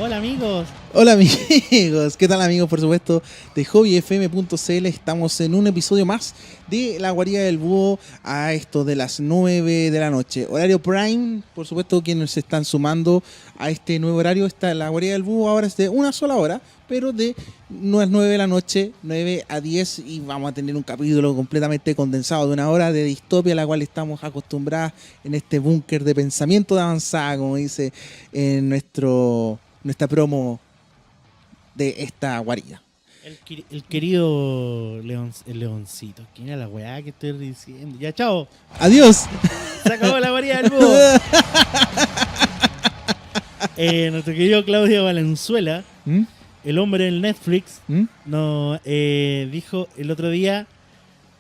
Hola amigos. Hola amigos, ¿qué tal amigos? Por supuesto, de hobbyfm.cl estamos en un episodio más de La Guarida del Búho a esto de las 9 de la noche. Horario prime, por supuesto, quienes se están sumando a este nuevo horario. La Guarida del Búho ahora es de una sola hora, pero de las 9 de la noche, 9 a 10, y vamos a tener un capítulo completamente condensado de una hora de distopia a la cual estamos acostumbrados en este búnker de pensamiento de avanzada, como dice en nuestra promo de esta guarida. El querido el leoncito. ¿Quién era la weá que estoy diciendo? Ya, chao. ¡Adiós! Se acabó la guarida del búho. Nuestro querido Claudio Valenzuela, ¿Mm? el hombre del Netflix, ¿Mm? no, dijo el otro día,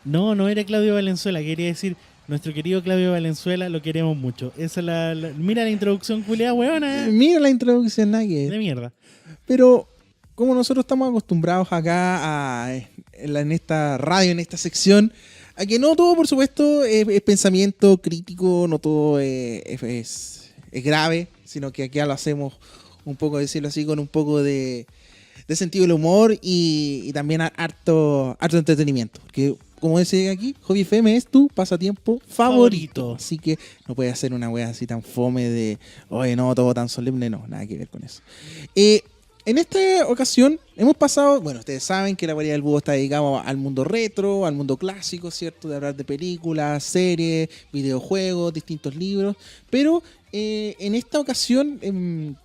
no era Claudio Valenzuela, quería decir, nuestro querido Claudio Valenzuela, lo queremos mucho. Esa es mira la introducción culiada, weona. Mira la introducción, Nugget. De mierda. Pero como nosotros estamos acostumbrados acá en esta radio, en esta sección, a que no todo, por supuesto, es pensamiento crítico, no todo es grave, sino que aquí lo hacemos un poco, decirlo así, con un poco de sentido del humor y también harto entretenimiento. Porque, como dice aquí, Hobby FM es tu pasatiempo favorito. Así que no puedes hacer una wea así tan fome de, oye, no, todo tan solemne, no, nada que ver con eso. En esta ocasión hemos pasado, bueno, ustedes saben que la Guarida del Búho está dedicado al mundo retro, al mundo clásico, ¿cierto? De hablar de películas, series, videojuegos, distintos libros, pero en esta ocasión,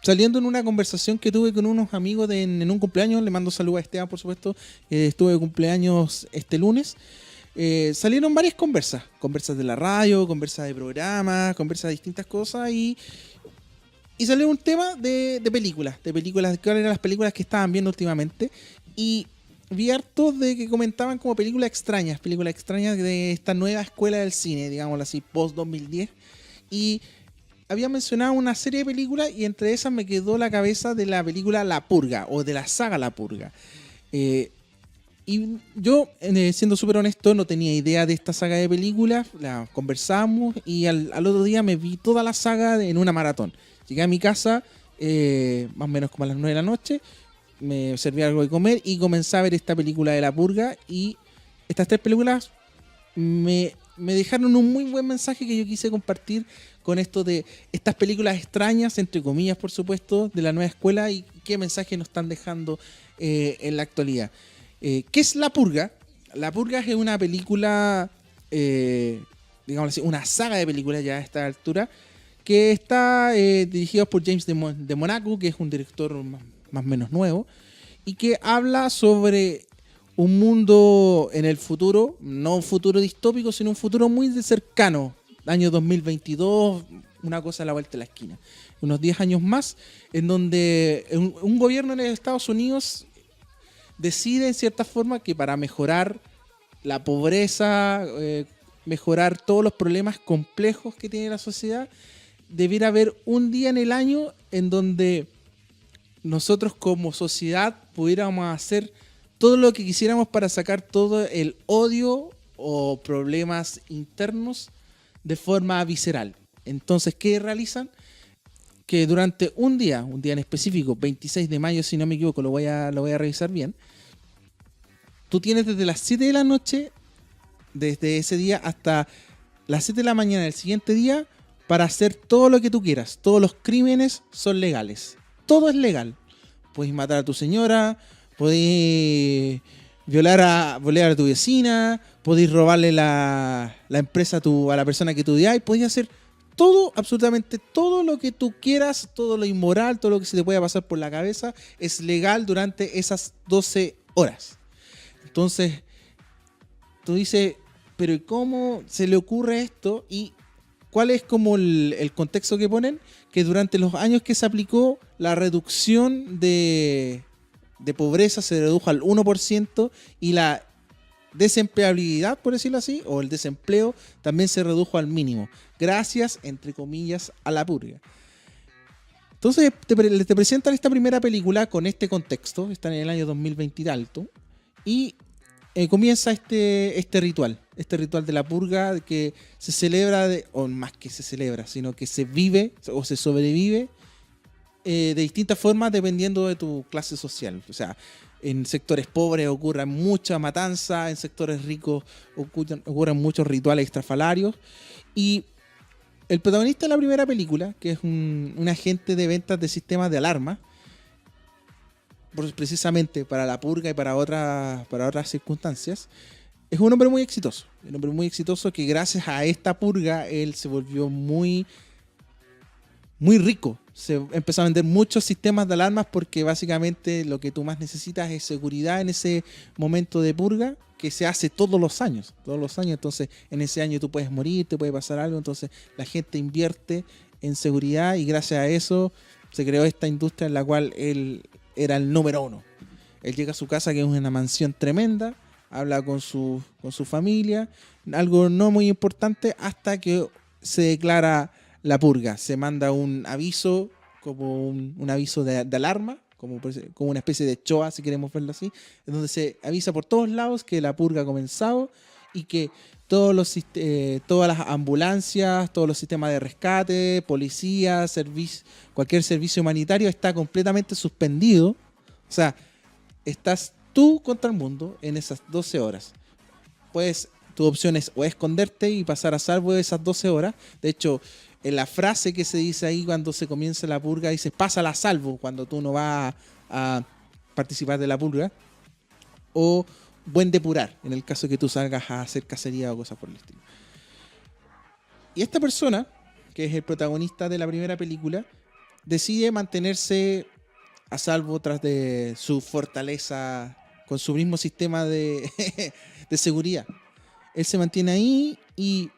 saliendo en una conversación que tuve con unos amigos en un cumpleaños, le mando saludos a Esteban, por supuesto, estuve de cumpleaños este lunes, salieron varias conversas de la radio, conversas de programas, conversas de distintas cosas y salió un tema de películas, cuáles eran las películas que estaban viendo últimamente. Y vi hartos de que comentaban como películas extrañas de esta nueva escuela del cine, digámoslo así, post-2010. Y había mencionado una serie de películas y entre esas me quedó la cabeza de la película La Purga, o de la saga La Purga. Y yo, siendo súper honesto, no tenía idea de esta saga de películas, la conversamos y al otro día me vi toda la saga en una maratón. Llegué a mi casa, más o menos como a las 9 de la noche, me serví algo de comer y comencé a ver esta película de La Purga. Y estas tres películas me dejaron un muy buen mensaje que yo quise compartir con esto de estas películas extrañas, entre comillas, por supuesto, de la nueva escuela y qué mensaje nos están dejando en la actualidad. ¿Qué es La Purga? La Purga es una película, digamos así, una saga de películas ya a esta altura, que está dirigida por James de Monaco, que es un director más o menos nuevo, y que habla sobre un mundo en el futuro, no un futuro distópico, sino un futuro muy cercano, año 2022, una cosa a la vuelta de la esquina. Unos 10 años más, en donde un gobierno en Estados Unidos decide en cierta forma que para mejorar la pobreza, mejorar todos los problemas complejos que tiene la sociedad, debiera haber un día en el año en donde nosotros como sociedad pudiéramos hacer todo lo que quisiéramos para sacar todo el odio o problemas internos de forma visceral. Entonces, ¿qué realizan? Que durante un día en específico, 26 de mayo, si no me equivoco, lo voy a revisar bien, tú tienes desde las 7 de la noche, desde ese día hasta las 7 de la mañana del siguiente día, para hacer todo lo que tú quieras. Todos los crímenes son legales. Todo es legal. Puedes matar a tu señora, podés violar a tu vecina, podés robarle la empresa a la persona que tú odias, podés hacer todo, absolutamente todo lo que tú quieras, todo lo inmoral, todo lo que se te pueda pasar por la cabeza, es legal durante esas 12 horas. Entonces, tú dices, pero ¿y cómo se le ocurre esto? Y ¿cuál es como el contexto que ponen? Que durante los años que se aplicó, la reducción de pobreza se redujo al 1% y la desempleabilidad, por decirlo así, o el desempleo también se redujo al mínimo, gracias, entre comillas, a La Purga. Entonces te presentan esta primera película con este contexto, está en el año 2020 y alto, y comienza este ritual de la purga que se celebra, o más que se celebra, sino que se vive o se sobrevive de distintas formas dependiendo de tu clase social. O sea, en sectores pobres ocurren mucha matanza, en sectores ricos ocurren muchos rituales estrafalarios. Y el protagonista de la primera película, que es un agente de ventas de sistemas de alarma, precisamente para la purga y para otras circunstancias, es un hombre muy exitoso. Un hombre muy exitoso que gracias a esta purga él se volvió muy, muy rico. Se empezó a vender muchos sistemas de alarmas porque básicamente lo que tú más necesitas es seguridad en ese momento de purga que se hace todos los años. Entonces en ese año tú puedes morir, te puede pasar algo. Entonces la gente invierte en seguridad y gracias a eso se creó esta industria en la cual él era el número uno. Él llega a su casa, que es una mansión tremenda, habla con su familia, algo no muy importante, hasta que se declara la purga. Se manda un aviso, como un aviso de alarma, como una especie de choa, si queremos verlo así, en donde se avisa por todos lados que la purga ha comenzado y que todas las ambulancias, todos los sistemas de rescate, policía, cualquier servicio humanitario está completamente suspendido. O sea, estás tú contra el mundo en esas 12 horas. Pues tu opción es o esconderte y pasar a salvo de esas 12 horas. De hecho, en la frase que se dice ahí cuando se comienza la purga, dice pásala a salvo cuando tú no vas a participar de la purga. O buen depurar, en el caso que tú salgas a hacer cacería o cosas por el estilo. Y esta persona, que es el protagonista de la primera película, decide mantenerse a salvo tras de su fortaleza con su mismo sistema de seguridad. Él se mantiene ahí y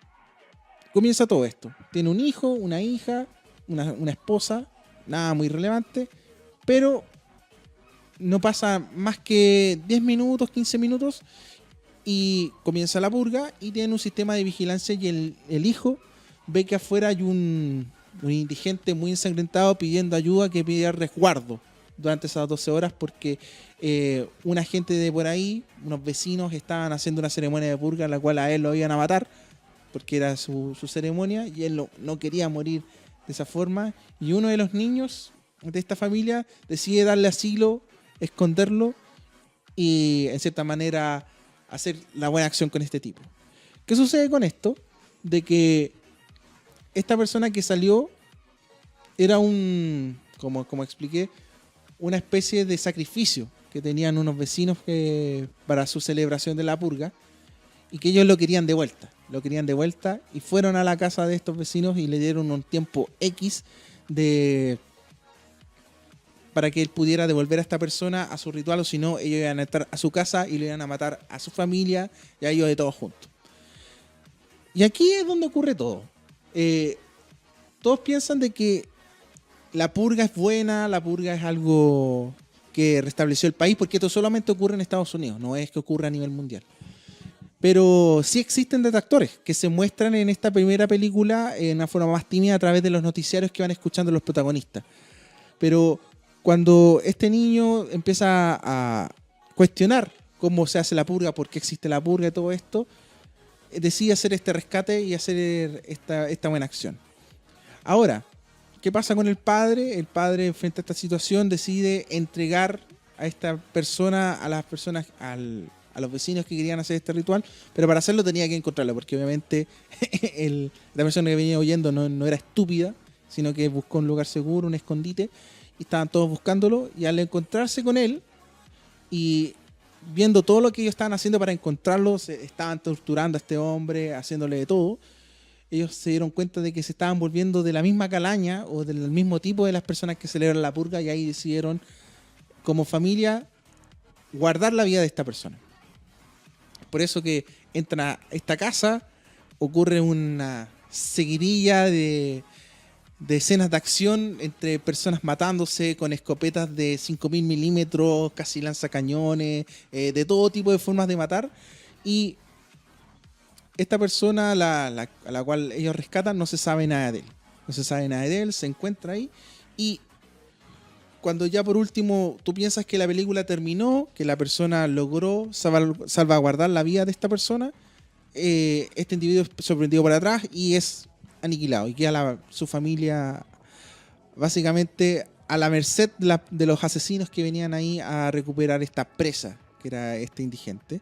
comienza todo esto. Tiene un hijo, una hija, una esposa, nada muy relevante, pero no pasa más que 10 minutos, 15 minutos y comienza la purga y tiene un sistema de vigilancia y el hijo ve que afuera hay un indigente muy ensangrentado pidiendo ayuda, que pide resguardo durante esas 12 horas porque una gente de por ahí, unos vecinos, estaban haciendo una ceremonia de purga en la cual a él lo iban a matar porque era su ceremonia y él no quería morir de esa forma. Y uno de los niños de esta familia decide darle asilo, esconderlo y en cierta manera hacer la buena acción con este tipo. ¿Qué sucede con esto? De que esta persona que salió era como expliqué, una especie de sacrificio que tenían unos vecinos para su celebración de la purga y que ellos lo querían de vuelta y fueron a la casa de estos vecinos y le dieron un tiempo X para que él pudiera devolver a esta persona a su ritual, o si no, ellos iban a estar a su casa y le iban a matar a su familia y a ellos de todos juntos. Y aquí es donde ocurre todo. Todos piensan de que la purga es buena, la purga es algo que restableció el país, porque esto solamente ocurre en Estados Unidos, no es que ocurra a nivel mundial. Pero sí existen detractores que se muestran en esta primera película en una forma más tímida a través de los noticiarios que van escuchando los protagonistas. Pero cuando este niño empieza a cuestionar cómo se hace la purga, por qué existe la purga y todo esto, decide hacer este rescate y hacer esta buena acción. Ahora, ¿qué pasa con el padre? El padre, frente a esta situación, decide entregar a esta persona, a los vecinos que querían hacer este ritual, pero para hacerlo tenía que encontrarlo, porque obviamente la persona que venía huyendo no era estúpida, sino que buscó un lugar seguro, un escondite, y estaban todos buscándolo, y al encontrarse con él y viendo todo lo que ellos estaban haciendo para encontrarlo, estaban torturando a este hombre, haciéndole de todo, ellos se dieron cuenta de que se estaban volviendo de la misma calaña o del mismo tipo de las personas que celebran la purga, y ahí decidieron como familia guardar la vida de esta persona. Por eso que entran a esta casa, ocurre una seguidilla de escenas de acción entre personas matándose con escopetas de 5.000 milímetros, casi lanzacañones, de todo tipo de formas de matar. Y esta persona a la cual ellos rescatan no se sabe nada de él. Se encuentra ahí. Y cuando ya por último tú piensas que la película terminó, que la persona logró salvaguardar la vida de esta persona, este individuo es sorprendido por atrás y es aniquilado. Y queda su familia básicamente a la merced de los asesinos que venían ahí a recuperar esta presa, que era este indigente.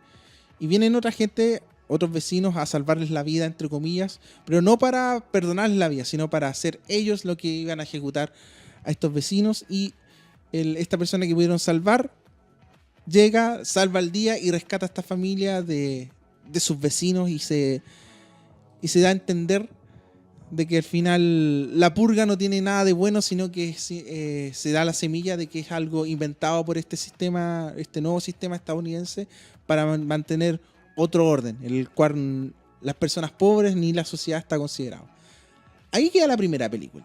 Y vienen otra gente, otros vecinos, a salvarles la vida, entre comillas, pero no para perdonarles la vida, sino para hacer ellos lo que iban a ejecutar a estos vecinos. Y esta persona que pudieron salvar llega, salva el día y rescata a esta familia de sus vecinos y se da a entender de que al final la purga no tiene nada de bueno, sino que se da la semilla de que es algo inventado por este sistema, este nuevo sistema estadounidense para mantener otro orden, en el cual las personas pobres ni la sociedad está considerado. Ahí queda la primera película.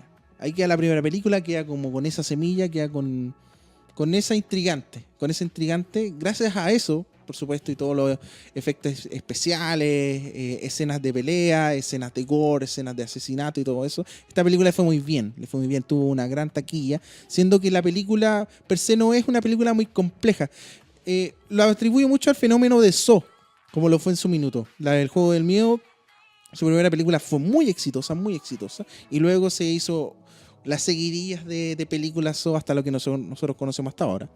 Queda como con esa semilla, queda con esa intrigante. Gracias a eso, por supuesto, y todos los efectos especiales, escenas de pelea, escenas de gore, escenas de asesinato y todo eso, esta película le fue muy bien, tuvo una gran taquilla, siendo que la película per se no es una película muy compleja. Lo atribuye mucho al fenómeno de Saw, como lo fue en su minuto. La del Juego del Miedo, su primera película fue muy exitosa, y luego se hizo las seguidillas de películas Saw hasta lo que nosotros conocemos hasta ahora.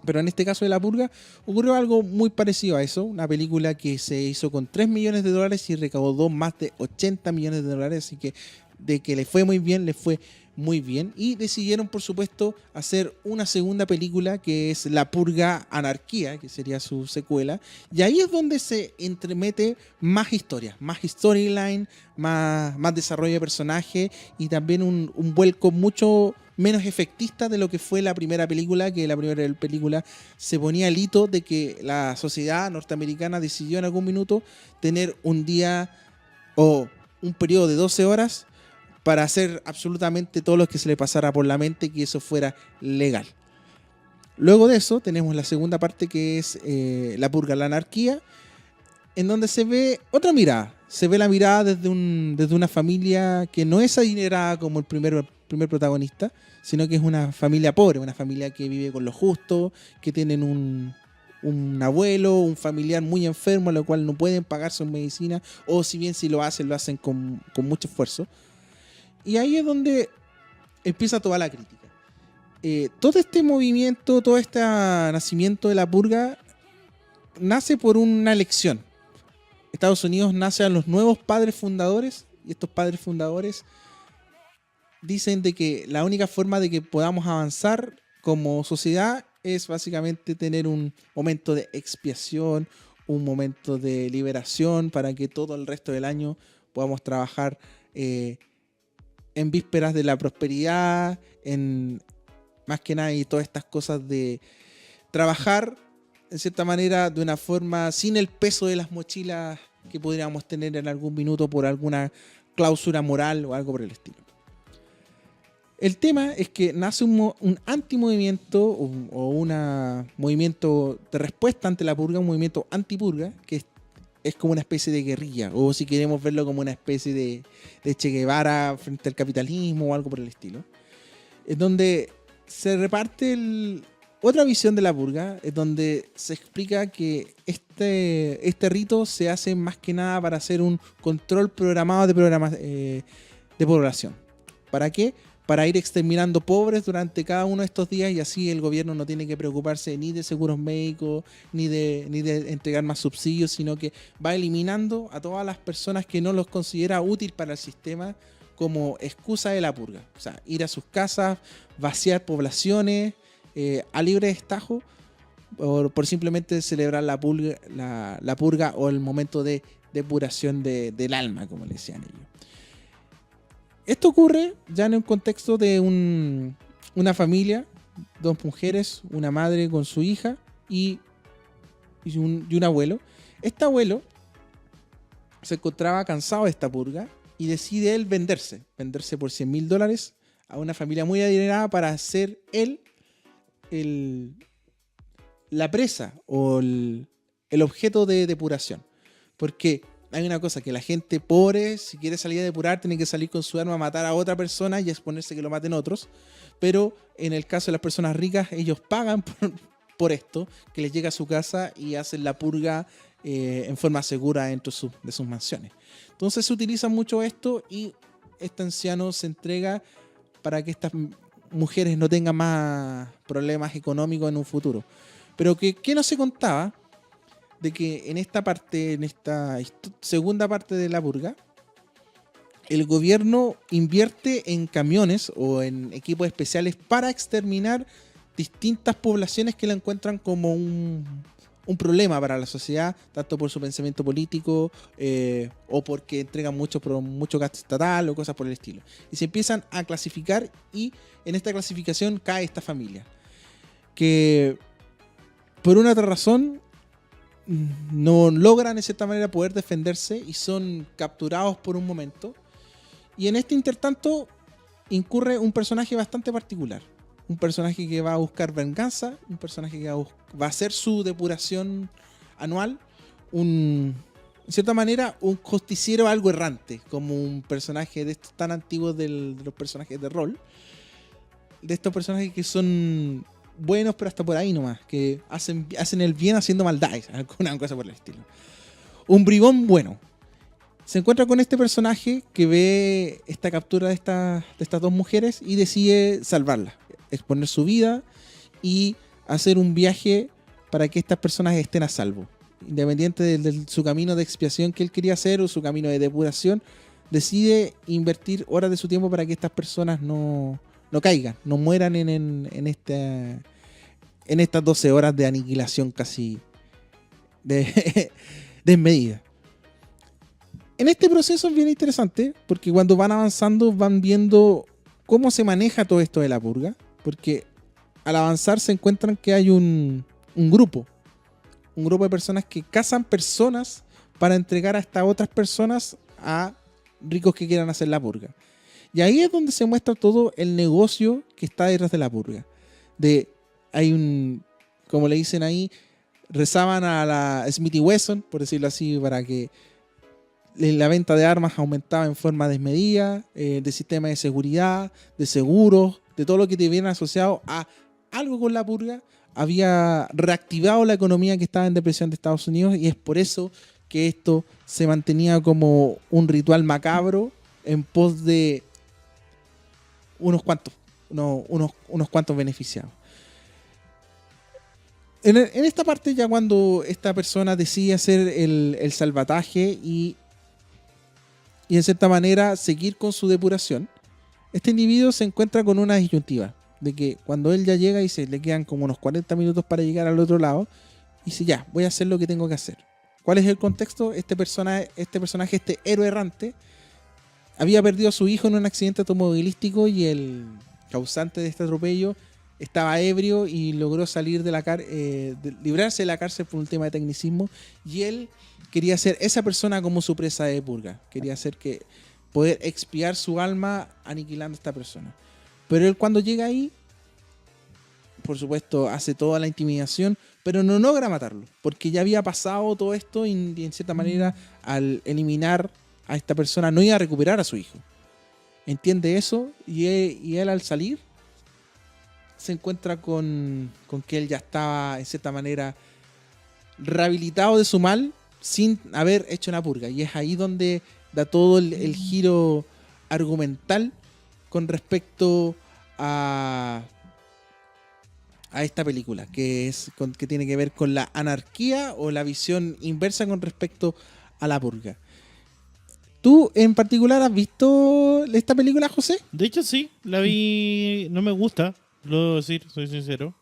Pero en este caso de La Purga ocurrió algo muy parecido a eso. Una película que se hizo con $3 millones y recaudó más de $80 millones. Así que de que le fue muy bien. Y decidieron, por supuesto, hacer una segunda película que es La Purga Anarquía, que sería su secuela. Y ahí es donde se entremete más historia, más storyline, más desarrollo de personaje y también un vuelco mucho menos efectista de lo que fue la primera película, que la primera película se ponía el hito de que la sociedad norteamericana decidió en algún minuto tener un día o un periodo de 12 horas para hacer absolutamente todo lo que se le pasara por la mente, que eso fuera legal. Luego de eso tenemos la segunda parte, que es La Purga, la Anarquía, en donde se ve otra mirada. Se ve la mirada desde una familia que no es adinerada como el primer protagonista, sino que es una familia pobre, una familia que vive con lo justo, que tienen un abuelo, un familiar muy enfermo, a lo cual no pueden pagar su medicina, o si bien si lo hacen con mucho esfuerzo. Y ahí es donde empieza toda la crítica. Todo este movimiento, todo este nacimiento de la purga nace por una elección. Estados Unidos nace a los nuevos padres fundadores, y estos padres fundadores dicen de que la única forma de que podamos avanzar como sociedad es básicamente tener un momento de expiación, un momento de liberación, para que todo el resto del año podamos trabajar en vísperas de la prosperidad, en más que nada, y todas estas cosas de trabajar en cierta manera de una forma sin el peso de las mochilas que podríamos tener en algún minuto por alguna cláusula moral o algo por el estilo. El tema es que nace un antimovimiento o un movimiento de respuesta ante la purga, un movimiento antipurga, que es como una especie de guerrilla, o si queremos verlo como una especie de Che Guevara frente al capitalismo o algo por el estilo. Es donde se reparte otra visión de la purga, es donde se explica que este rito se hace más que nada para hacer un control programado de población. ¿Para qué? Para ir exterminando pobres durante cada uno de estos días, y así el gobierno no tiene que preocuparse ni de seguros médicos, ni de entregar más subsidios, sino que va eliminando a todas las personas que no los considera útil para el sistema como excusa de la purga. O sea, ir a sus casas, vaciar poblaciones a libre destajo por simplemente celebrar la purga o el momento de depuración del alma, como le decían ellos. Esto ocurre ya en un contexto de una familia, dos mujeres, una madre con su hija y un abuelo. Este abuelo se encontraba cansado de esta purga y decide él venderse por $100,000 a una familia muy adinerada para ser él la presa o el objeto de depuración. Porque hay una cosa, que la gente pobre, si quiere salir a depurar, tiene que salir con su arma a matar a otra persona y exponerse que lo maten otros. Pero en el caso de las personas ricas, ellos pagan por esto, que les llega a su casa y hacen la purga en forma segura dentro de sus mansiones. Entonces se utiliza mucho esto, y este anciano se entrega para que mujeres no tengan más problemas económicos en un futuro. Pero que no se contaba de que en esta parte, en esta segunda parte de la purga, el gobierno invierte en camiones o en equipos especiales para exterminar distintas poblaciones que la encuentran como un problema para la sociedad, tanto por su pensamiento político o porque entregan mucho gasto estatal o cosas por el estilo. Y se empiezan a clasificar y en esta clasificación cae esta familia. Que por una otra razón no logran de cierta manera poder defenderse y son capturados por un momento. Y en este intertanto incurre un personaje bastante particular. Un personaje que va a buscar venganza, un personaje que va a hacer su depuración anual, en cierta manera un justiciero algo errante, como un personaje de estos tan antiguos de los personajes de rol, de estos personajes que son buenos pero hasta por ahí nomás, que hacen el bien haciendo maldades, alguna cosa por el estilo. Un bribón bueno. Se encuentra con este personaje que ve esta captura de estas dos mujeres y decide salvarlas, exponer su vida y hacer un viaje para que estas personas estén a salvo. Independiente de su camino de expiación que él quería hacer o su camino de depuración, decide invertir horas de su tiempo para que estas personas no caigan, no mueran en estas 12 horas de aniquilación casi desmedida. En este proceso es bien interesante porque cuando van avanzando van viendo cómo se maneja todo esto de la purga, porque al avanzar se encuentran que hay un grupo de personas que cazan personas para entregar a estas otras personas a ricos que quieran hacer la purga. Y ahí es donde se muestra todo el negocio que está detrás de la purga. Como le dicen ahí, rezaban a la Smith & Wesson, por decirlo así, para que la venta de armas aumentaba en forma desmedida, de sistemas de seguridad, de seguros, de todo lo que te viene asociado a algo con la purga, había reactivado la economía que estaba en depresión de Estados Unidos y es por eso que esto se mantenía como un ritual macabro en pos de unos cuantos beneficiados. En esta parte ya cuando esta persona decide hacer el salvataje y en cierta manera seguir con su depuración, este individuo se encuentra con una disyuntiva de que cuando él ya llega y le quedan como unos 40 minutos para llegar al otro lado, y dice ya, voy a hacer lo que tengo que hacer. ¿Cuál es el contexto? Este personaje, este héroe errante, había perdido a su hijo en un accidente automovilístico y el causante de este atropello estaba ebrio y logró salir de librarse de la cárcel por un tema de tecnicismo, y él quería ser esa persona como su presa de purga. Quería poder expiar su alma aniquilando a esta persona. Pero él cuando llega ahí, por supuesto, hace toda la intimidación, pero no logra matarlo, porque ya había pasado todo esto y en cierta manera, al eliminar a esta persona, no iba a recuperar a su hijo. Entiende eso y él al salir se encuentra con que él ya estaba, en cierta manera, rehabilitado de su mal sin haber hecho una purga. Y es ahí donde da todo el giro argumental con respecto a esta película, que tiene que ver con la anarquía o la visión inversa con respecto a la purga. ¿Tú en particular has visto esta película, José? De hecho sí, la vi, no me gusta, lo debo decir, soy sincero.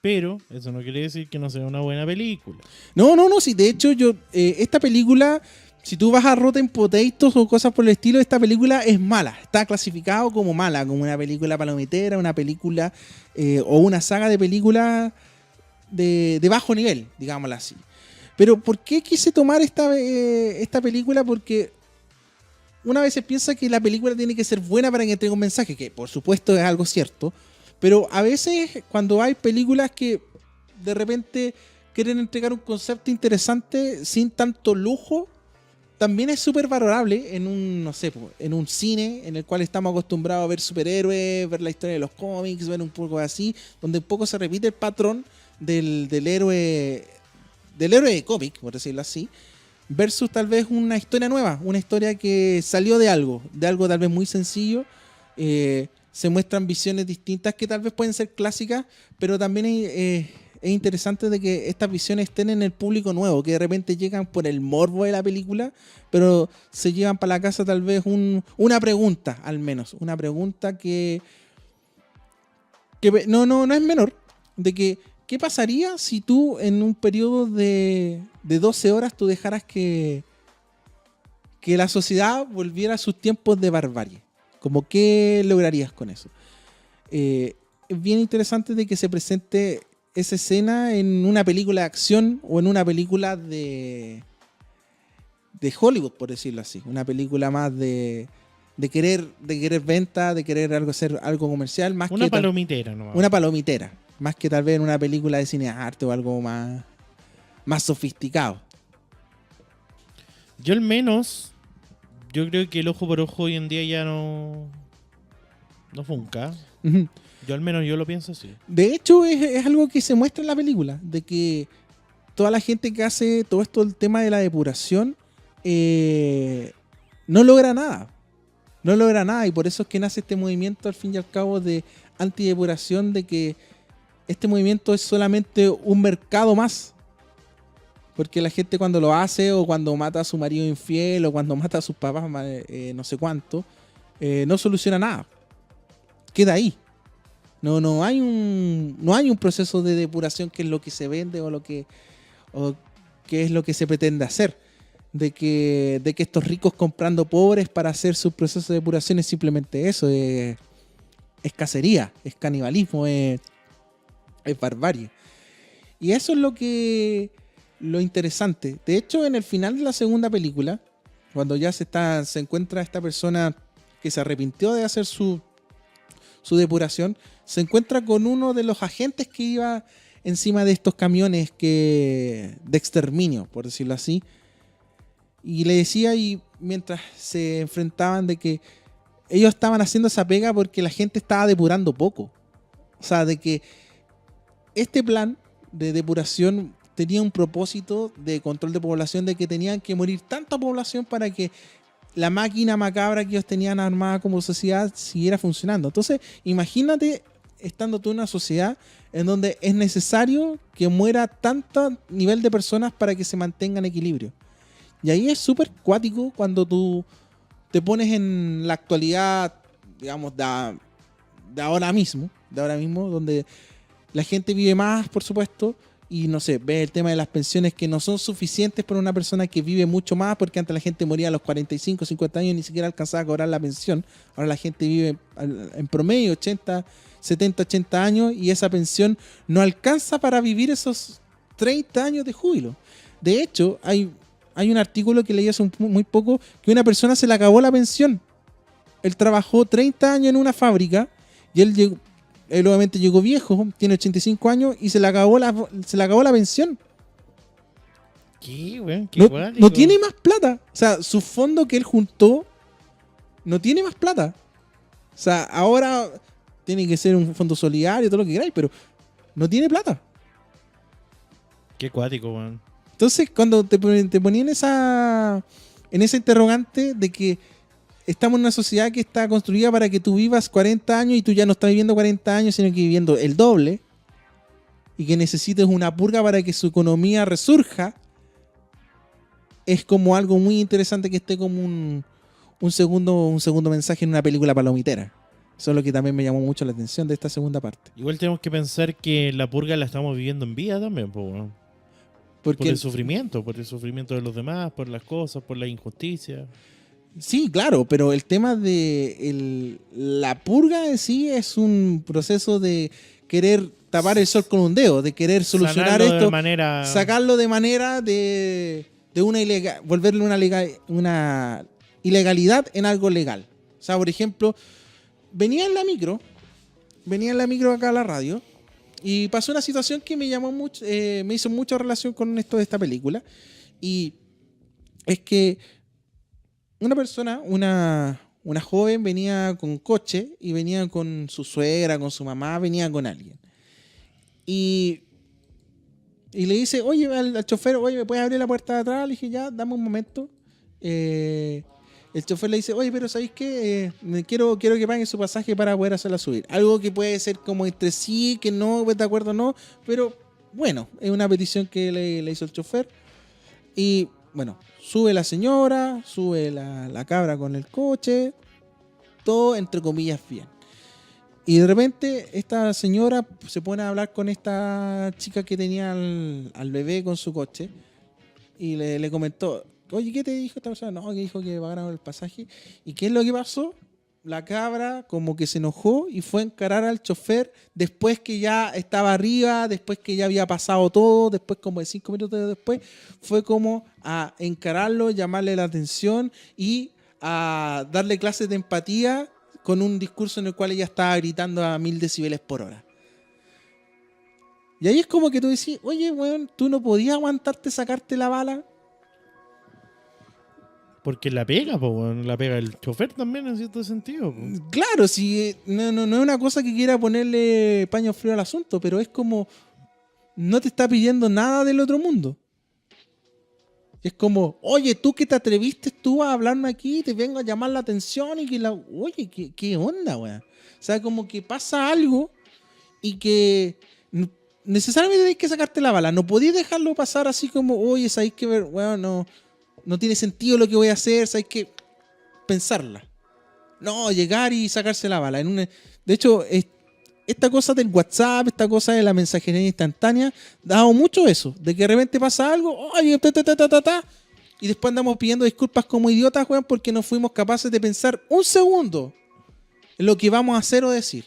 Pero eso no quiere decir que no sea una buena película. No, sí, de hecho esta película, si tú vas a Rotten Potatoes o cosas por el estilo, esta película es mala. Está clasificado como mala, como una película palomitera, una película o una saga de películas de bajo nivel, digámoslo así. Pero ¿por qué quise tomar esta película? Porque una vez se piensa que la película tiene que ser buena para que entregue un mensaje, que por supuesto es algo cierto. Pero a veces cuando hay películas que de repente quieren entregar un concepto interesante sin tanto lujo, también es súper valorable en un cine en el cual estamos acostumbrados a ver superhéroes, ver la historia de los cómics, ver un poco así, donde un poco se repite el patrón del héroe de cómic, por decirlo así, versus tal vez una historia nueva, una historia que salió de algo tal vez muy sencillo, se muestran visiones distintas que tal vez pueden ser clásicas, pero también es interesante de que estas visiones estén en el público nuevo, que de repente llegan por el morbo de la película, pero se llevan para la casa tal vez una pregunta, al menos. Una pregunta que no es menor, de que ¿qué pasaría si tú en un periodo de 12 horas tú dejaras que la sociedad volviera a sus tiempos de barbarie? Como qué lograrías con eso. Es bien interesante de que se presente esa escena en una película de acción o en una película de Hollywood, por decirlo así. Una película más de querer venta, de querer hacer algo comercial. Más una que palomitera nomás. Una palomitera. Más que tal vez en una película de cine arte o algo más sofisticado. Yo al menos, yo creo que el ojo por ojo hoy en día ya no funca. Ujú. Yo al menos yo lo pienso así. De hecho, es algo que se muestra en la película, de que toda la gente que hace todo esto, el tema de la depuración, no logra nada. No logra nada, y por eso es que nace este movimiento, al fin y al cabo, de antidepuración, de que este movimiento es solamente un mercado más. Porque la gente cuando lo hace, o cuando mata a su marido infiel, o cuando mata a sus papás, no sé cuánto, no soluciona nada. Queda ahí. No hay un proceso de depuración que es lo que se vende o qué es lo que se pretende hacer. De que estos ricos comprando pobres para hacer sus procesos de depuración es simplemente eso. Es cacería, es canibalismo, es barbarie. Y eso es lo interesante. De hecho, en el final de la segunda película, cuando ya se encuentra esta persona que se arrepintió de hacer su depuración, se encuentra con uno de los agentes que iba encima de estos camiones de exterminio, por decirlo así. Y le decía, y mientras se enfrentaban, de que ellos estaban haciendo esa pega porque la gente estaba depurando poco. O sea, de que este plan de depuración tenía un propósito de control de población, de que tenían que morir tanta población para que la máquina macabra que ellos tenían armada como sociedad siguiera funcionando. Entonces, imagínate estando tú en una sociedad en donde es necesario que muera tanto nivel de personas para que se mantenga en equilibrio. Y ahí es súper cuático cuando tú te pones en la actualidad, digamos, de ahora mismo, donde la gente vive más, por supuesto, y no sé, ves el tema de las pensiones que no son suficientes para una persona que vive mucho más, porque antes la gente moría a los 45, 50 años y ni siquiera alcanzaba a cobrar la pensión. Ahora la gente vive en promedio 80, 70, 80 años y esa pensión no alcanza para vivir esos 30 años de júbilo. De hecho, hay un artículo que leí hace muy poco que una persona se le acabó la pensión. Él trabajó 30 años en una fábrica y él obviamente llegó viejo, tiene 85 años y se le acabó la pensión. ¿Qué, weón? ¿Qué No tiene más plata. O sea, su fondo que él juntó no tiene más plata. O sea, ahora tiene que ser un fondo solidario, todo lo que queráis, pero no tiene plata. Qué cuático, weón. Entonces, cuando te ponían en esa interrogante de que estamos en una sociedad que está construida para que tú vivas 40 años y tú ya no estás viviendo 40 años, sino que viviendo el doble, y que necesites una purga para que su economía resurja, es como algo muy interesante que esté como un segundo mensaje en una película palomitera. Eso es lo que también me llamó mucho la atención de esta segunda parte. Igual tenemos que pensar que la purga la estamos viviendo en vida también, po, weón. Por el sufrimiento de los demás, por las cosas, por la injusticia. Sí, claro, pero el tema de la purga en sí es un proceso de querer tapar el sol con un dedo, de querer solucionar esto, sacarlo de manera de una volverle una ilegalidad en algo legal. O sea, por ejemplo, venía en la micro acá a la radio, y pasó una situación que me llamó mucho, me hizo mucha relación con esto de esta película, y es que una persona, una joven venía con coche y venía con su suegra, con su mamá, venía con alguien. Y le dice, oye, al chofer, oye, ¿me puedes abrir la puerta de atrás? Le dije, ya, dame un momento. El el chofer le dice, oye, pero ¿sabéis qué? Quiero que paguen su pasaje para poder hacerla subir. Algo que puede ser como entre sí, que no, de acuerdo o no, pero bueno, es una petición que le hizo el chofer. Y bueno, sube la señora, sube la cabra con el coche, todo entre comillas bien. Y de repente esta señora se pone a hablar con esta chica que tenía al bebé con su coche y le comentó, oye, ¿qué te dijo esta persona? No, que dijo que pagaran el pasaje. ¿Y qué es lo que pasó? La cabra como que se enojó y fue a encarar al chofer después que ya estaba arriba, después que ya había pasado todo, después como de 5 minutos después, fue como a encararlo, llamarle la atención y a darle clases de empatía con un discurso en el cual ella estaba gritando a 1000 decibeles por hora. Y ahí es como que tú decís, oye, weón, ¿tú no podías aguantarte sacarte la bala? Porque la pega, po, weón. La pega el chofer también en cierto sentido. Po. Claro, si no es una cosa que quiera ponerle paño frío al asunto, pero es como no te está pidiendo nada del otro mundo. Es como, oye, tú que te atreviste tú a hablarme aquí, te vengo a llamar la atención y que la... Oye, ¿qué onda, weón? O sea, como que pasa algo y que necesariamente tenés que sacarte la bala. No podías dejarlo pasar así como, oye, sabéis que, weón, no tiene sentido lo que voy a hacer, sabéis que pensarla. No, llegar y sacarse la bala. De hecho, esta cosa del WhatsApp, esta cosa de la mensajería instantánea, ha dado mucho eso, de que de repente pasa algo, oye, y después andamos pidiendo disculpas como idiotas, weón, porque no fuimos capaces de pensar un segundo en lo que vamos a hacer o decir.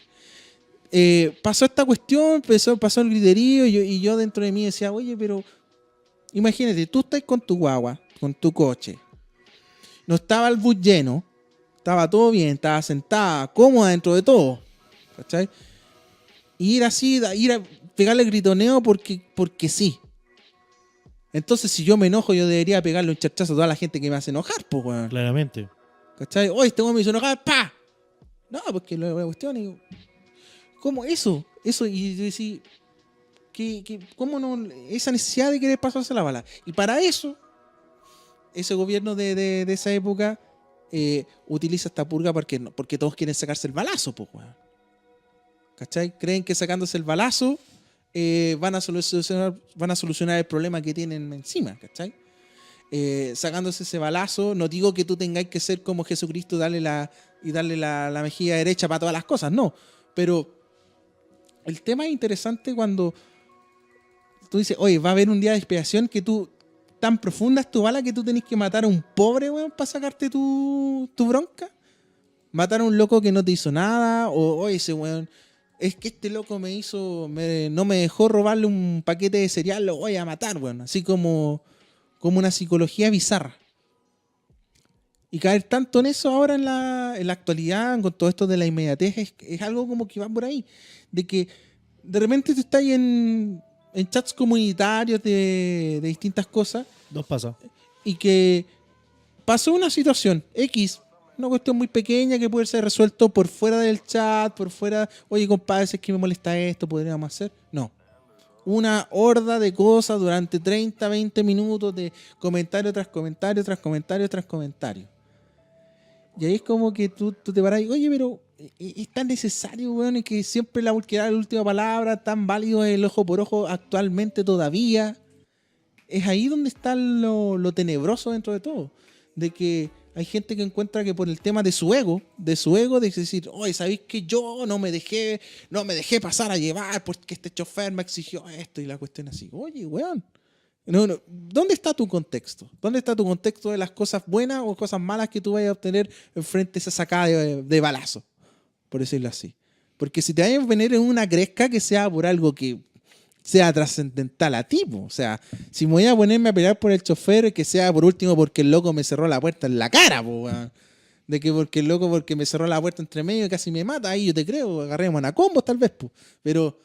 Pasó esta cuestión, pasó el griterío y yo dentro de mí decía, oye, pero imagínate, tú estás con tu guagua, con tu coche, no estaba el bus lleno, estaba todo bien, estaba sentada, cómoda dentro de todo, ¿cachai? Y ir así, ir a pegarle gritoneo porque sí. Entonces, si yo me enojo, yo debería pegarle un chachazo a toda la gente que me hace enojar, pues, weón. Claramente. ¿Cachai? Hoy este weón me hizo enojar, ¡pa! No, porque la cuestión es... ¿Cómo eso? Eso, y decir... ¿Cómo no? Esa necesidad de querer pasarse la bala. Y para eso, ese gobierno de esa época utiliza esta purga porque todos quieren sacarse el balazo, pues, weón. ¿Cachai? Creen que sacándose el balazo van a solucionar el problema que tienen encima, ¿cachai? Sacándose ese balazo, no digo que tú tengáis que ser como Jesucristo darle la mejilla derecha para todas las cosas, no. Pero el tema es interesante cuando tú dices, oye, va a haber un día de expiación que tú, tan profunda es tu bala que tú tenés que matar a un pobre, weón, para sacarte tu bronca. Matar a un loco que no te hizo nada, o oye, ese weón... Es que este loco no me dejó robarle un paquete de cereal, lo voy a matar, weón. Así como una psicología bizarra. Y caer tanto en eso ahora en la actualidad, con todo esto de la inmediatez, es algo como que va por ahí. De que de repente tú estás en chats comunitarios de distintas cosas. Dos pasos. Y que pasó una situación X, una cuestión muy pequeña que puede ser resuelto por fuera del chat, por fuera, oye compadre, es que me molesta esto, podríamos hacer. No. Una horda de cosas durante 30, 20 minutos de comentario tras comentario, tras comentario, tras comentario. Y ahí es como que tú te paras y, oye, pero es tan necesario, weón, y que siempre la última palabra, tan válido el ojo por ojo actualmente todavía. Es ahí donde está lo tenebroso dentro de todo. De que hay gente que encuentra que por el tema de su ego, de decir, oye, ¿sabéis que yo no me dejé pasar a llevar porque este chofer me exigió esto y la cuestión así? Oye, weón. No. ¿Dónde está tu contexto? ¿Dónde está tu contexto de las cosas buenas o cosas malas que tú vayas a obtener frente a esa sacada de balazo? Por decirlo así. Porque si te vayas a venir en una gresca que sea por algo que sea trascendental a ti, o sea, si me voy a ponerme a pelear por el chofer, que sea por último porque el loco me cerró la puerta en la cara, de que porque el loco porque me cerró la puerta entre medio y casi me mata, ahí yo te creo, agarremos a combos tal vez, pero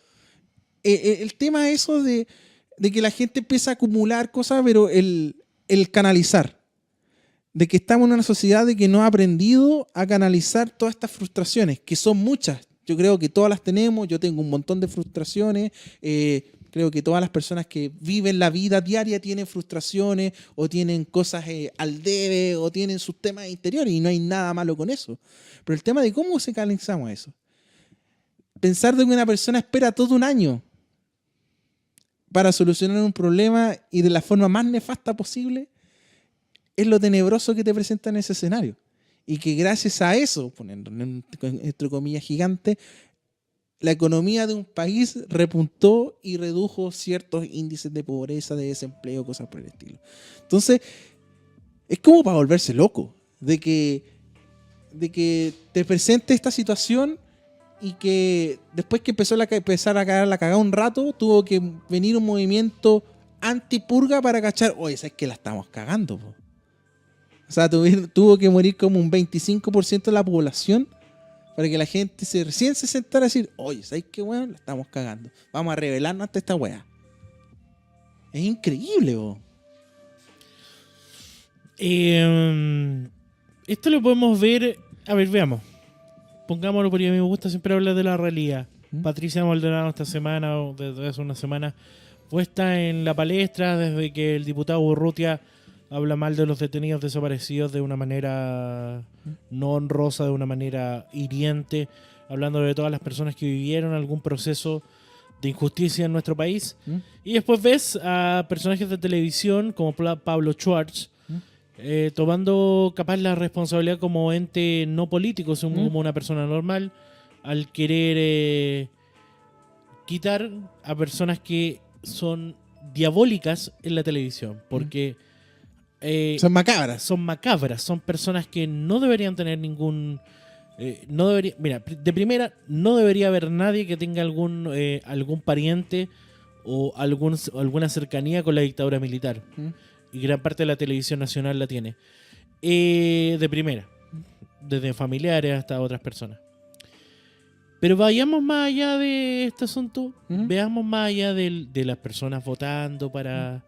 el tema es eso de que la gente empieza a acumular cosas, pero el canalizar, de que estamos en una sociedad de que no ha aprendido a canalizar todas estas frustraciones, que son muchas. Yo creo que todas las tenemos, yo tengo un montón de frustraciones, Creo que todas las personas que viven la vida diaria tienen frustraciones o tienen cosas al debe o tienen sus temas interiores y no hay nada malo con eso. Pero el tema de cómo se canalizamos eso. Pensar de que una persona espera todo un año para solucionar un problema y de la forma más nefasta posible es lo tenebroso que te presenta en ese escenario. Y que gracias a eso, poniendo entre comillas gigantes, la economía de un país repuntó y redujo ciertos índices de pobreza, de desempleo, cosas por el estilo. Entonces, es como para volverse loco, de que te presente esta situación y que después que empezar a caer la cagada un rato, tuvo que venir un movimiento antipurga para cachar, oye, ¿sabes que la estamos cagando? Po? O sea, tuvo que morir como un 25% de la población para que la gente recién se sentara a decir, oye, ¿sabes qué, weón? La estamos cagando. Vamos a rebelarnos ante esta weá. Es increíble, weón. Esto lo podemos ver. A ver, veamos. Pongámoslo porque a mí me gusta siempre hablar de la realidad. Patricia Maldonado esta semana, o desde hace una semana, puesta en la palestra desde que el diputado Urrutia habla mal de los detenidos desaparecidos de una manera no honrosa, de una manera hiriente, hablando de todas las personas que vivieron algún proceso de injusticia en nuestro país. Y después ves a personajes de televisión como Pablo Schwartz tomando capaz la responsabilidad como ente no político, como una persona normal, al querer quitar a personas que son diabólicas en la televisión, porque son macabras. Son macabras, son personas que no deberían tener ningún... mira, de primera, no debería haber nadie que tenga algún pariente o alguna cercanía con la dictadura militar. Y gran parte de la televisión nacional la tiene. De primera, desde familiares hasta otras personas. Pero vayamos más allá de este asunto, veamos más allá de las personas votando para...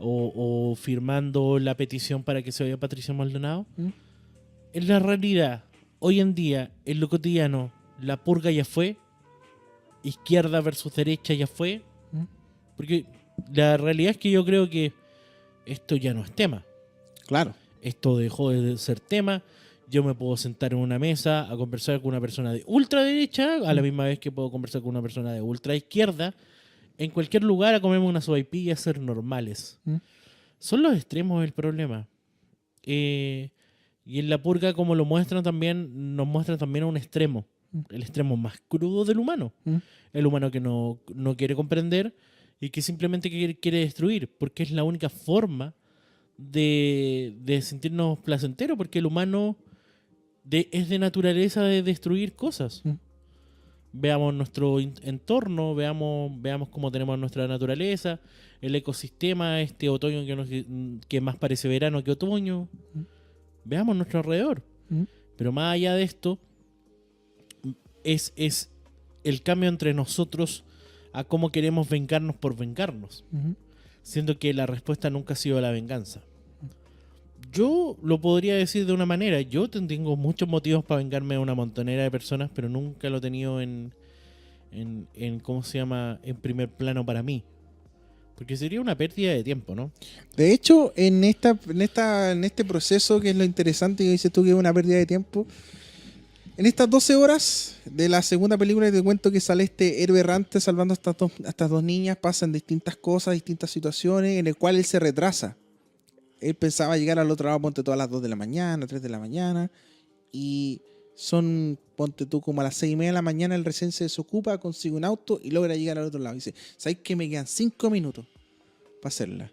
O firmando la petición para que se vaya Patricia Maldonado. En la realidad, hoy en día, en lo cotidiano, la purga ya fue, izquierda versus derecha ya fue, porque la realidad es que yo creo que esto ya no es tema. Claro. Esto dejó de ser tema. Yo me puedo sentar en una mesa a conversar con una persona de ultraderecha a la misma vez que puedo conversar con una persona de ultraizquierda en cualquier lugar a comerme una sopaipilla y a ser normales. Son los extremos el problema. Y en la purga, como lo muestran también, nos muestran también a un extremo. El extremo más crudo del humano. El humano que no quiere comprender y que simplemente quiere destruir, porque es la única forma de sentirnos placenteros, porque el humano es de naturaleza de destruir cosas. Veamos nuestro entorno, veamos cómo tenemos nuestra naturaleza, el ecosistema, este otoño que más parece verano que otoño. Veamos nuestro alrededor. Pero más allá de esto, es el cambio entre nosotros a cómo queremos vengarnos por vengarnos. Siendo que la respuesta nunca ha sido la venganza. Yo lo podría decir de una manera. Yo tengo muchos motivos para vengarme de una montonera de personas, pero nunca lo he tenido en ¿cómo se llama? En primer plano para mí. Porque sería una pérdida de tiempo, ¿no? De hecho, en este proceso, que es lo interesante que dices tú, que es una pérdida de tiempo, en estas 12 horas de la segunda película te cuento que sale este héroe errante salvando a estas dos niñas, pasan distintas cosas, distintas situaciones, en el cual él se retrasa. Él pensaba llegar al otro lado, ponte tú, a las 2 de la mañana, 3 de la mañana, y son, ponte tú, como a las 6:30 de la mañana, él recién se desocupa, consigue un auto y logra llegar al otro lado. Y dice, ¿sabes qué? Me quedan 5 minutos para hacerla.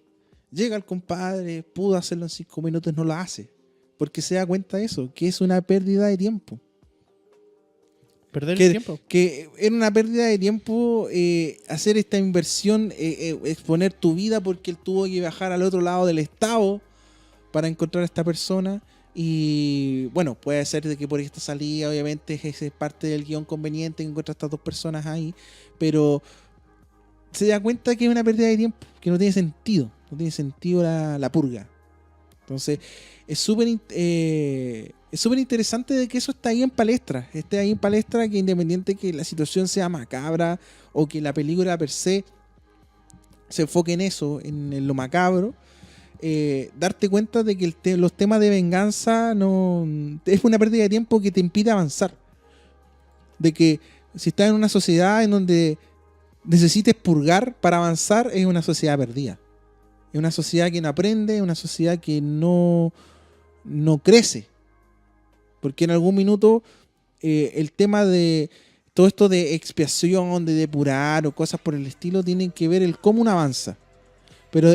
Llega el compadre, pudo hacerlo en 5 minutos, no lo hace. Porque se da cuenta de eso, que es una pérdida de tiempo. Perder el tiempo. Que era una pérdida de tiempo hacer esta inversión, exponer tu vida, porque él tuvo que viajar al otro lado del estado para encontrar a esta persona. Y bueno, puede ser de que por esta salida, obviamente, es parte del guión conveniente que encuentra a estas dos personas ahí, pero se da cuenta que es una pérdida de tiempo, que no tiene sentido, la purga. Entonces, es súper interesante de que eso esté ahí en palestra, que independiente que la situación sea macabra o que la película per se se enfoque en eso, en lo macabro, darte cuenta de que los temas de venganza no es una pérdida de tiempo que te impide avanzar. De que si estás en una sociedad en donde necesites purgar para avanzar, es una sociedad perdida. Es una sociedad que no aprende, es una sociedad que no crece. Porque en algún minuto el tema de todo esto de expiación, de depurar o cosas por el estilo, tienen que ver el cómo uno avanza. Pero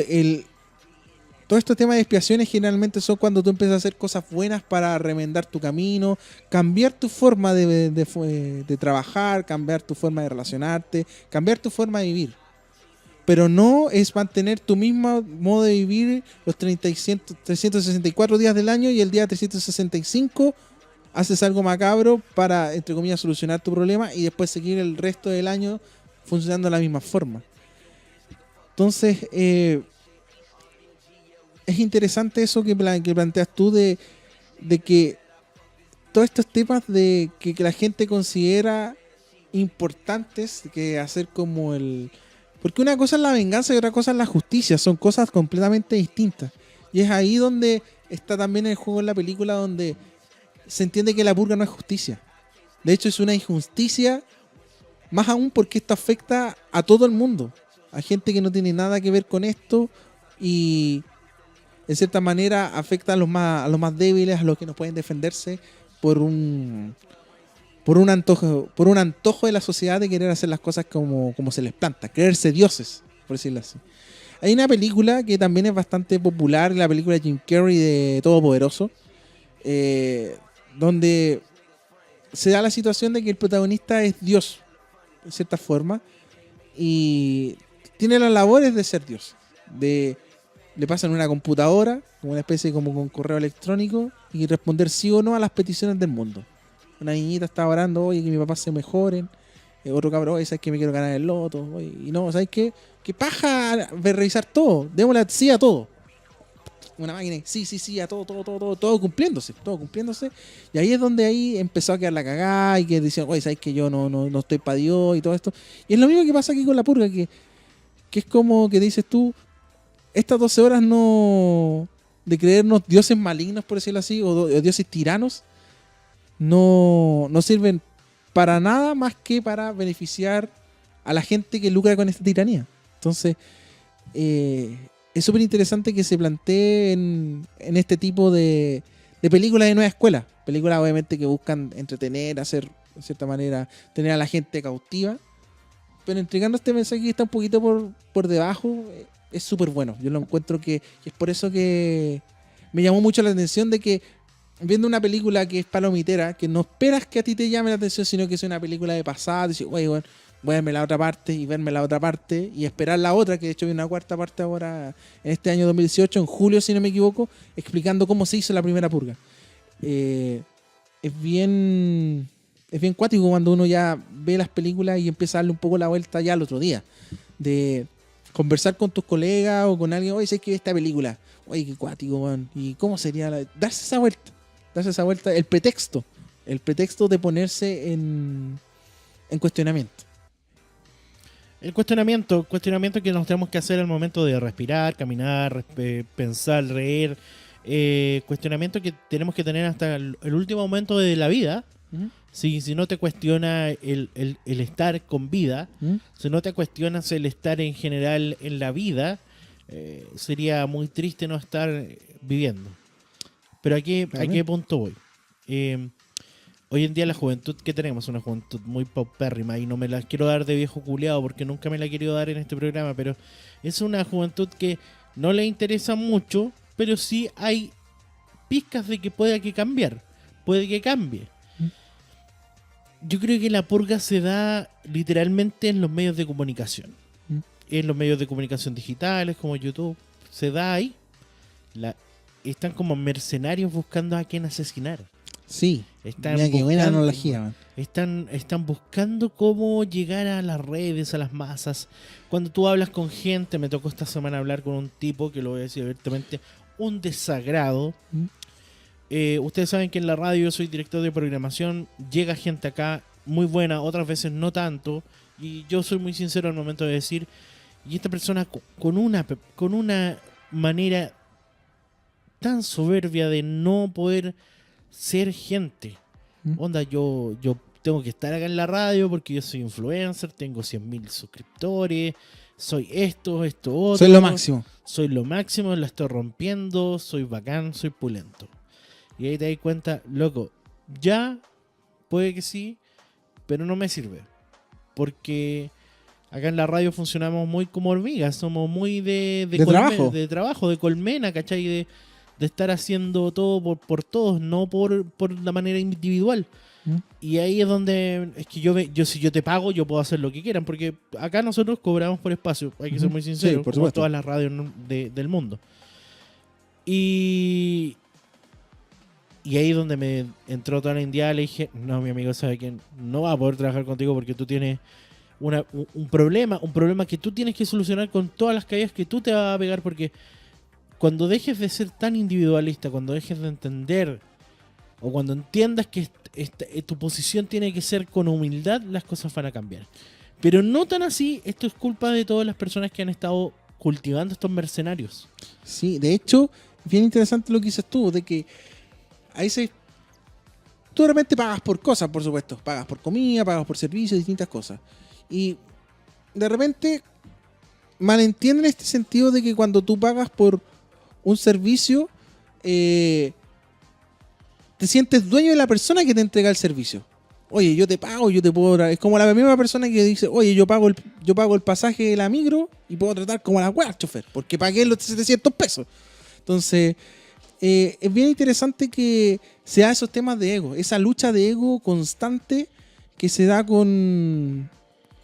todos estos temas de expiaciones generalmente son cuando tú empiezas a hacer cosas buenas para remendar tu camino, cambiar tu forma de trabajar, cambiar tu forma de relacionarte, cambiar tu forma de vivir. Pero no es mantener tu mismo modo de vivir los 364 días del año y el día 365 haces algo macabro para, entre comillas, solucionar tu problema y después seguir el resto del año funcionando de la misma forma. Entonces, es interesante eso que planteas tú de que todos estos temas de que la gente considera importantes, que hacer como el... Porque una cosa es la venganza y otra cosa es la justicia, son cosas completamente distintas. Y es ahí donde está también el juego en la película, donde se entiende que la purga no es justicia. De hecho, es una injusticia, más aún porque esto afecta a todo el mundo, a gente que no tiene nada que ver con esto y en cierta manera afecta a los más débiles, a los que no pueden defenderse por un antojo de la sociedad de querer hacer las cosas como se les planta, creerse dioses, por decirlo así. Hay una película que también es bastante popular, la película de Jim Carrey de Todopoderoso, donde se da la situación de que el protagonista es Dios, de cierta forma, y tiene las labores de ser Dios. Le pasan una computadora, como una especie como con correo electrónico, y responder sí o no a las peticiones del mundo. Una niñita está orando, oye, que mi papá se mejoren. Otro cabrón, oye, ¿sabes que me quiero ganar el loto? Oye, y no, ¿sabes qué? Que paja revisar todo. Démosle sí a todo. Una máquina, sí, a todo cumpliéndose. Y ahí es donde ahí empezó a quedar la cagada y que decían, oye, ¿sabes que yo no estoy para Dios y todo esto? Y es lo mismo que pasa aquí con la purga, que es como que dices tú, estas 12 horas no de creernos dioses malignos, por decirlo así, o dioses tiranos, no sirven para nada más que para beneficiar a la gente que lucra con esta tiranía. Entonces, es súper interesante que se plantee en este tipo de películas de nueva escuela. Películas obviamente que buscan entretener, hacer, de cierta manera, tener a la gente cautiva, pero entregando este mensaje que está un poquito por debajo, es súper bueno. Yo lo encuentro que es por eso que me llamó mucho la atención de que viendo una película que es palomitera, que no esperas que a ti te llame la atención, sino que es una película de pasada, decir, oye, bueno, voy a verme la otra parte y verme la otra parte y esperar la otra, que de hecho hay una cuarta parte ahora en este año 2018, en julio si no me equivoco, explicando cómo se hizo la primera purga. Es bien cuático cuando uno ya ve las películas y empieza a darle un poco la vuelta ya al otro día. De conversar con tus colegas o con alguien, oye, ¿sabes qué? Esta película, oye, qué cuático, man. ¿Y cómo sería? Darse esa vuelta, el pretexto de ponerse en cuestionamiento. El cuestionamiento que nos tenemos que hacer al momento de respirar, caminar, pensar, reír. Cuestionamiento que tenemos que tener hasta el último momento de la vida. ¿Mm? Si no te cuestiona el estar con vida, si no te cuestionas el estar en general en la vida, sería muy triste no estar viviendo. Pero ¿a qué punto voy? Hoy en día la juventud que tenemos es una juventud muy paupérrima y no me la quiero dar de viejo culeado porque nunca me la he querido dar en este programa, pero es una juventud que no le interesa mucho, pero sí hay pizcas de que puede que cambie. Yo creo que la purga se da literalmente en los medios de comunicación. En los medios de comunicación digitales como YouTube. Se da ahí. Están como mercenarios buscando a quien asesinar. Sí. Mira qué buena analogía, man. Están buscando cómo llegar a las redes, a las masas. Cuando tú hablas con gente, me tocó esta semana hablar con un tipo que lo voy a decir abiertamente, un desagrado. Ustedes saben que en la radio yo soy director de programación, llega gente acá muy buena, otras veces no tanto, y yo soy muy sincero al momento de decir Y esta persona con una manera tan soberbia de no poder ser gente. Onda, yo tengo que estar acá en la radio porque yo soy influencer, tengo 100.000 suscriptores, soy esto, otro. Soy lo máximo. Soy lo máximo, la estoy rompiendo, soy bacán, soy pulento. Y ahí te das cuenta, loco, ya puede que sí, pero no me sirve. Porque acá en la radio funcionamos muy como hormigas, somos muy de trabajo. De trabajo, de colmena, ¿cachai? De estar haciendo todo por todos, no por la manera individual. Y ahí es donde es que yo si yo te pago, yo puedo hacer lo que quieran, porque acá nosotros cobramos por espacio, hay que ser muy sinceros, Sí, por como supuesto. todas las radios del mundo. Y ahí es donde me entró toda la India, le dije, no, mi amigo, ¿sabe quién? No va a poder trabajar contigo porque tú tienes un problema que tú tienes que solucionar con todas las caídas que tú te vas a pegar, porque cuando dejes de ser tan individualista, cuando dejes de entender, o cuando entiendas que tu posición tiene que ser con humildad, las cosas van a cambiar. Pero no tan así, esto es culpa de todas las personas que han estado cultivando estos mercenarios. Sí, de hecho, bien interesante lo que dices tú, de que ahí tú de repente pagas por cosas, por supuesto. Pagas por comida, pagas por servicios, distintas cosas. Y de repente malentienden este sentido de que cuando tú pagas por un servicio, te sientes dueño de la persona que te entrega el servicio. Oye, yo te pago, yo te puedo... Es como la misma persona que dice, oye, yo pago el pasaje de la micro y puedo tratar como a la wea al chofer, porque pagué los 700 pesos. Entonces, es bien interesante que se da esos temas de ego, esa lucha de ego constante que se da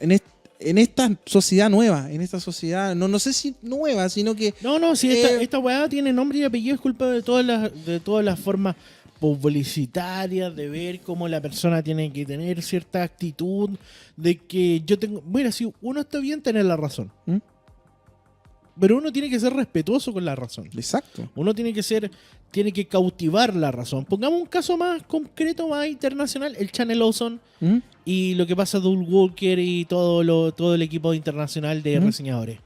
en esta sociedad nueva, en esta sociedad, no sé si nueva, sino que... No, si esta weá tiene nombre y apellido, es culpa de todas las formas publicitarias, de ver cómo la persona tiene que tener cierta actitud, de que yo tengo... Mira, si uno está bien, tener la razón. Pero uno tiene que ser respetuoso con la razón. Exacto. Uno tiene que cautivar la razón. Pongamos un caso más concreto, más internacional, el Channel Ozone y lo que pasa a Doug Walker y todo el equipo internacional de reseñadores.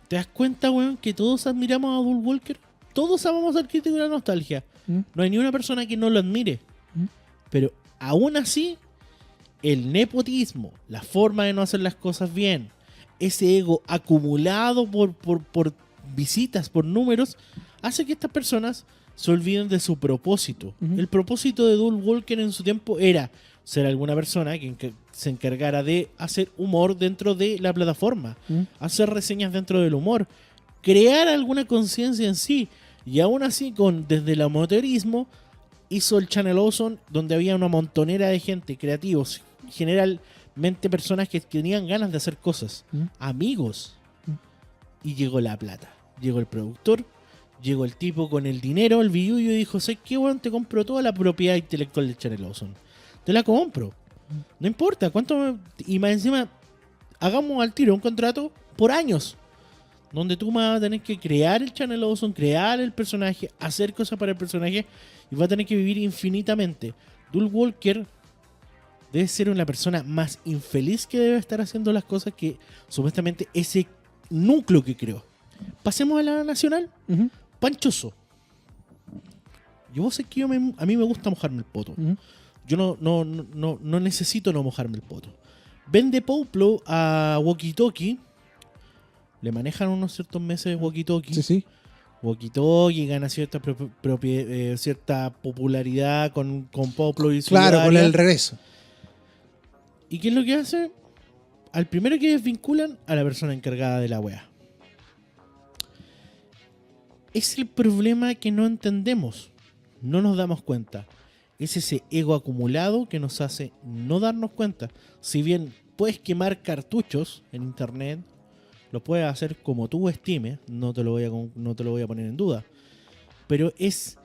¿Te das cuenta, weón, que todos admiramos a Doug Walker? Todos amamos al crítico de la nostalgia. No hay ni una persona que no lo admire. Pero aún así, el nepotismo, la forma de no hacer las cosas bien, ese ego acumulado por visitas, por números, hace que estas personas se olviden de su propósito. El propósito de Doug Walker en su tiempo era ser alguna persona que se encargara de hacer humor dentro de la plataforma, hacer reseñas dentro del humor, crear alguna conciencia en sí. Y aún así, desde el amateurismo, hizo el Channel Ozone, donde había una montonera de gente, creativos, generalmente personas que tenían ganas de hacer cosas, amigos. Y llegó la plata, llegó el productor, llegó el tipo con el dinero, el billuyo, y dijo, ¿sabes qué, weón? Te compro toda la propiedad intelectual del Channel Ozone. Te la compro. No importa, ¿cuánto? Y más encima, hagamos al tiro un contrato por años, donde tú vas a tener que crear el Channel Ozone, crear el personaje, hacer cosas para el personaje, y vas a tener que vivir infinitamente. Doug Walker debe ser una persona más infeliz que debe estar haciendo las cosas que supuestamente ese núcleo que creó. Pasemos a la nacional. Panchoso. Yo sé que a mí me gusta mojarme el poto. Yo no necesito no mojarme el poto. Vende Poplo a Walkie Talkie. Le manejan unos ciertos meses de Walkie Talkie. Sí. Walkie Talkie gana cierta popularidad con Poplo y su Claro, con área. el regreso. ¿Y qué es lo que hace? Al primero que desvinculan a la persona encargada de la wea. Es el problema que no entendemos. No nos damos cuenta. Es ese ego acumulado que nos hace no darnos cuenta. Si bien puedes quemar cartuchos en internet, lo puedes hacer como tú estimes, no te lo voy a poner en duda. Pero es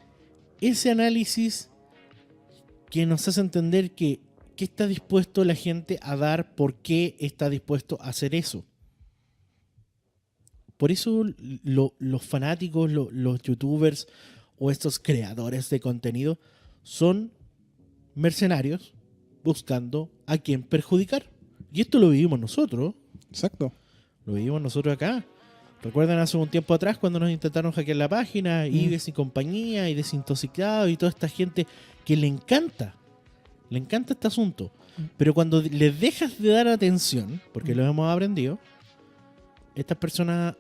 ese análisis que nos hace entender que está dispuesto la gente a dar, por qué está dispuesto a hacer eso. Por eso los fanáticos, los youtubers o estos creadores de contenido son mercenarios buscando a quién perjudicar. Y esto lo vivimos nosotros. Exacto. Lo vivimos nosotros acá. ¿Recuerdan hace un tiempo atrás cuando nos intentaron hackear la página? Ives y compañía, y Desintoxicado y toda esta gente que le encanta este asunto. Pero cuando les dejas de dar atención, porque lo hemos aprendido, estas personas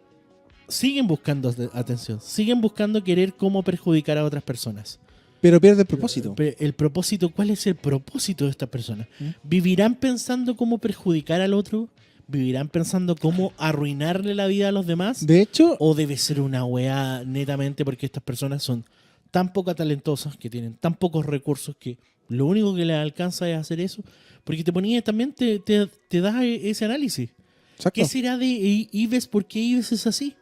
siguen buscando atención, siguen buscando querer cómo perjudicar a otras personas. Pero pierde el propósito. El propósito, ¿cuál es el propósito de estas personas? ¿Vivirán pensando cómo perjudicar al otro? ¿Vivirán pensando cómo arruinarle la vida a los demás? De hecho, ¿O debe ser una weá netamente porque estas personas son tan poco talentosas, que tienen tan pocos recursos, que lo único que les alcanza es hacer eso? Porque te ponía también, te da ese análisis. exacto. ¿Qué será de Ives? ¿Por qué Ives es así?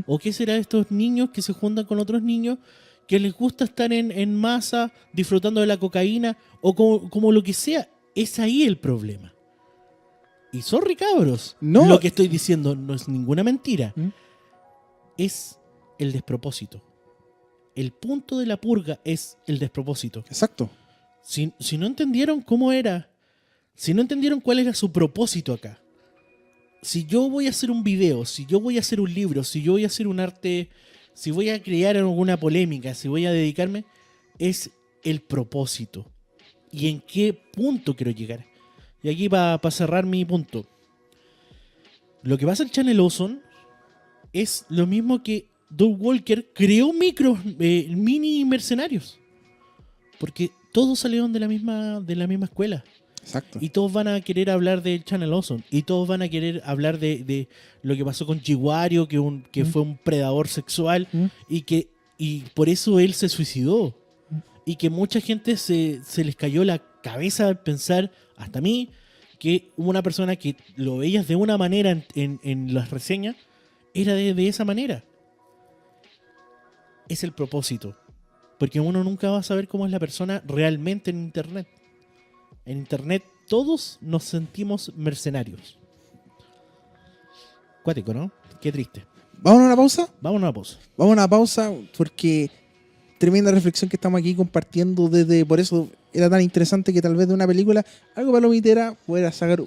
¿O qué será de estos niños que se juntan con otros niños que les gusta estar en masa, disfrutando de la cocaína, o como lo que sea? Es ahí el problema. Y sorry, cabros, No. lo que estoy diciendo no es ninguna mentira. Es el despropósito. El punto de la purga es el despropósito. Exacto. Si no entendieron cómo era, si no entendieron cuál era su propósito acá, si yo voy a hacer un video, si yo voy a hacer un libro, si yo voy a hacer un arte, si voy a crear alguna polémica, si voy a dedicarme, es el propósito. ¿Y en qué punto quiero llegar? Y aquí para cerrar mi punto. Lo que pasa en Channel Ozone es lo mismo que Doug Walker creó mini mercenarios. Porque todos salieron de la misma escuela. Exacto. Y todos van a querer hablar de Channel Ozone. Y todos van a querer hablar de lo que pasó con Chihuario, que fue un predador sexual. Y por eso él se suicidó. Y que mucha gente se les cayó la cabeza al pensar, hasta a mí, que una persona que lo veías de una manera en las reseñas, era de esa manera. Es el propósito. Porque uno nunca va a saber cómo es la persona realmente en Internet. En Internet todos nos sentimos mercenarios. Cuático, ¿no? Qué triste. ¿Vamos a una pausa? Vamos a una pausa. Vamos a una pausa porque tremenda reflexión que estamos aquí compartiendo por eso era tan interesante que tal vez de una película, algo palomitera, pueda sacar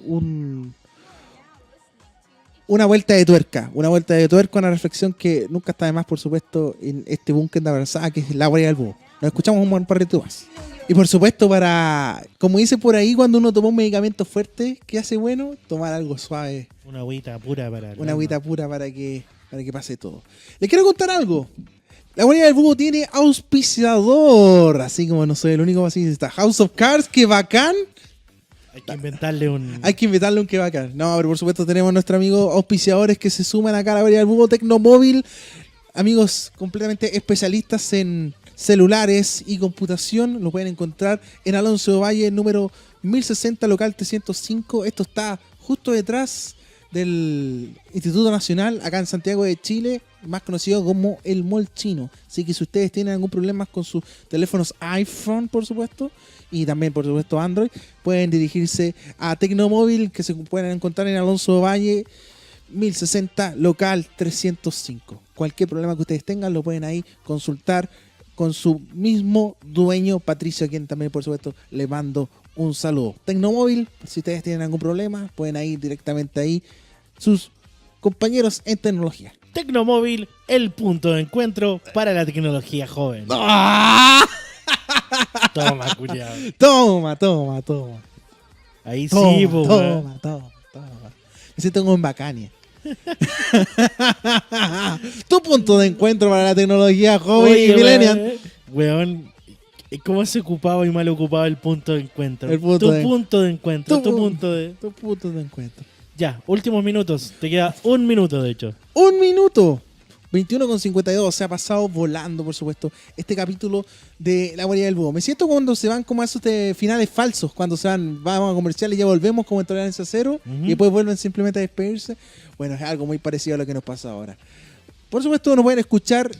una vuelta de tuerca. Una vuelta de tuerca, una reflexión que nunca está de más, por supuesto, en este búnker de avanzada que es la guardia del búho. Nos escuchamos un buen par de más. Y por supuesto, como dice por ahí, cuando uno toma un medicamento fuerte, ¿qué hace bueno? Tomar algo suave. Una agüita pura para Una agüita pura para que pase todo. Les quiero contar algo. La guardia del búho tiene auspiciador. Así como no soy el único, así está House of Cards, que bacán. Hay que inventarle un... Hay que inventarle un que bacán. No, pero por supuesto tenemos nuestros amigos auspiciadores que se suman acá a la guardia del búho. Tecnomóvil. Amigos completamente especialistas en celulares y computación. Lo pueden encontrar en Alonso Valle, número 1060, local 305. Esto está justo detrás del Instituto Nacional, acá en Santiago de Chile, más conocido como el Mall Chino. Así que si ustedes tienen algún problema con sus teléfonos iPhone, por supuesto, y también, por supuesto, Android, pueden dirigirse a Tecnomóvil, que se pueden encontrar en Alonso Valle, 1060, local 305. Cualquier problema que ustedes tengan, lo pueden ahí consultar con su mismo dueño, Patricio, a quien también, por supuesto, le mando un saludo. Tecnomóvil, si ustedes tienen algún problema, pueden ir directamente ahí, sus compañeros en tecnología. Tecnomóvil, el punto de encuentro para la tecnología joven. ¡Ah! Toma, culiao. Toma. Ahí sí, po, toma. Me siento como en Bacania. Tu punto de encuentro para la tecnología joven. Oye, y millennial. weón, ¿cómo se ocupaba y mal ocupaba el punto de encuentro? El punto tu de- punto de encuentro, Tu tu punto de... Tu punto de encuentro. Ya, últimos minutos. Te queda un minuto, de hecho. Un minuto. 21:52, se ha pasado volando, por supuesto, este capítulo de La Guardia del Búho. Me siento cuando se van como a esos finales falsos, cuando se van, vamos a comerciales y ya volvemos como en Tolerancia Cero, y después vuelven simplemente a despedirse. Bueno, es algo muy parecido a lo que nos pasa ahora. Por supuesto, nos pueden escuchar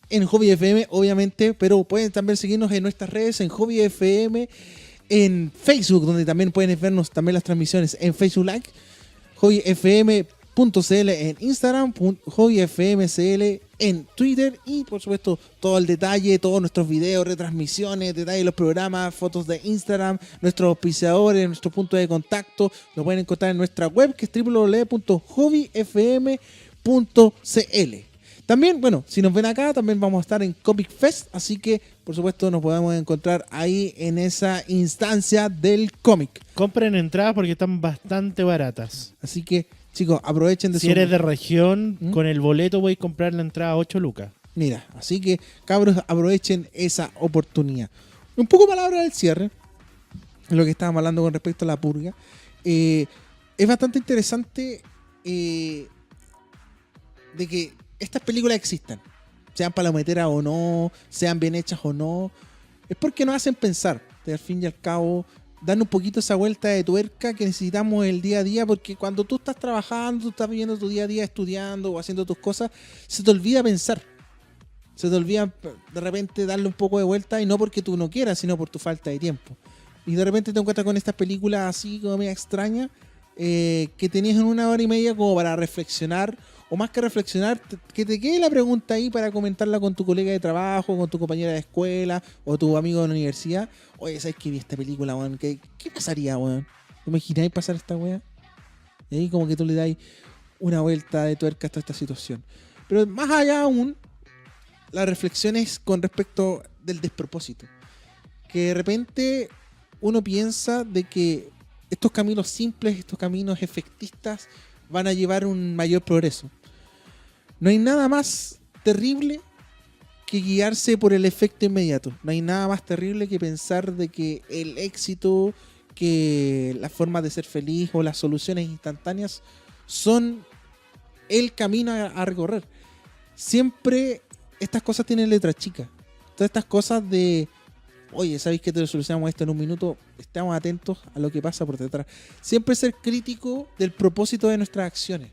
en Hobby FM, obviamente, pero pueden también seguirnos en nuestras redes, en Hobby FM, en Facebook, donde también pueden vernos también las transmisiones en Facebook Live, Hobby FM en Instagram, hobbyfmcl en Twitter y por supuesto todo el detalle, todos nuestros videos, retransmisiones, detalles de los programas, fotos de Instagram, nuestros auspiciadores, nuestro punto de contacto, lo pueden encontrar en nuestra web que es www.hobbyfm.cl. También, bueno, si nos ven acá, también vamos a estar en Comic Fest, así que por supuesto nos podemos encontrar ahí en esa instancia del cómic. Compren entradas porque están bastante baratas. Así que, chicos, aprovechen de Si eres de región, ¿Mm? con el boleto voy a comprar la entrada a 8 lucas. Mira, así que, cabros, aprovechen esa oportunidad. Un poco palabra del cierre, lo que estábamos hablando con respecto a la purga. Es bastante interesante de que estas películas existan, sean palometeras o no, sean bien hechas o no, es porque nos hacen pensar, al fin y al cabo, dan un poquito esa vuelta de tuerca que necesitamos el día a día, porque cuando tú estás trabajando, tú estás viviendo tu día a día estudiando o haciendo tus cosas, se te olvida pensar, se te olvida de repente darle un poco de vuelta, y no porque tú no quieras, sino por tu falta de tiempo. Y de repente te encuentras con estas películas así como media extrañas, que tenías en 1 hora y media como para reflexionar, o más que reflexionar, que te quede la pregunta ahí para comentarla con tu colega de trabajo, con tu compañera de escuela o tu amigo de la universidad. Oye, ¿sabes que vi esta película, weón? ¿Qué pasaría, weón? ¿Te imagináis pasar esta weá? Y ahí como que tú le das una vuelta de tuerca a toda esta situación. Pero más allá aún, la reflexión es con respecto del despropósito. Que de repente uno piensa de que estos caminos simples, estos caminos efectistas van a llevar un mayor progreso. No hay nada más terrible que guiarse por el efecto inmediato. No hay nada más terrible que pensar de que el éxito, que la forma de ser feliz o las soluciones instantáneas son el camino a recorrer. Siempre estas cosas tienen letra chica. Todas estas cosas de, oye, ¿sabéis que te lo solucionamos esto en un minuto? Estamos atentos a lo que pasa por detrás. Siempre ser crítico del propósito de nuestras acciones.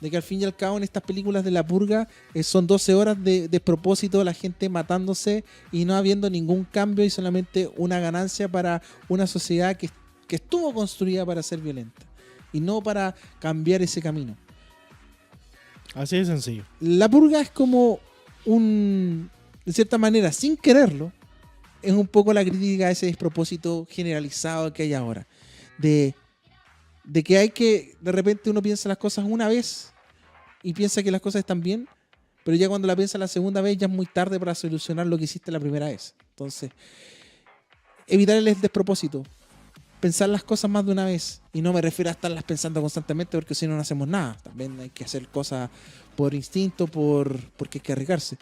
De que al fin y al cabo en estas películas de la purga son 12 horas de propósito, la gente matándose y no habiendo ningún cambio y solamente una ganancia para una sociedad que estuvo construida para ser violenta y no para cambiar ese camino. Así de sencillo. La purga es como de cierta manera, sin quererlo, es un poco la crítica a ese despropósito generalizado que hay ahora. De que hay que, de repente uno piensa las cosas una vez y piensa que las cosas están bien, pero ya cuando la piensa la segunda vez ya es muy tarde para solucionar lo que hiciste la primera vez. Entonces, evitar el despropósito, pensar las cosas más de una vez, y no me refiero a estarlas pensando constantemente porque si no, no hacemos nada. También hay que hacer cosas por instinto, porque hay que arriesgarse.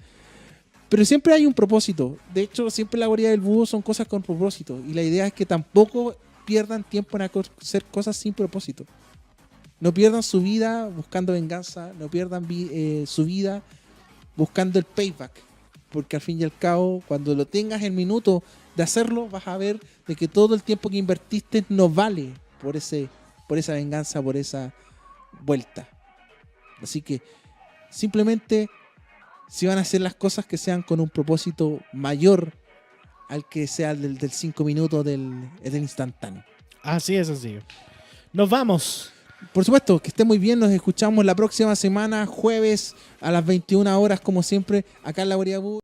Pero siempre hay un propósito. De hecho, siempre la guarida del búho son cosas con propósito, y la idea es que tampoco pierdan tiempo en hacer cosas sin propósito. No pierdan su vida buscando venganza, no pierdan su vida buscando el payback, porque al fin y al cabo, cuando lo tengas el minuto de hacerlo, vas a ver de que todo el tiempo que invertiste no vale por esa venganza, por esa vuelta. Así que simplemente, si van a hacer las cosas, que sean con un propósito mayor al que sea el del 5 minutos del instantáneo. Así de sencillo. Nos vamos. Por supuesto, que esté muy bien. Nos escuchamos la próxima semana, jueves a las 21 horas, como siempre, acá en la Guarida Búho.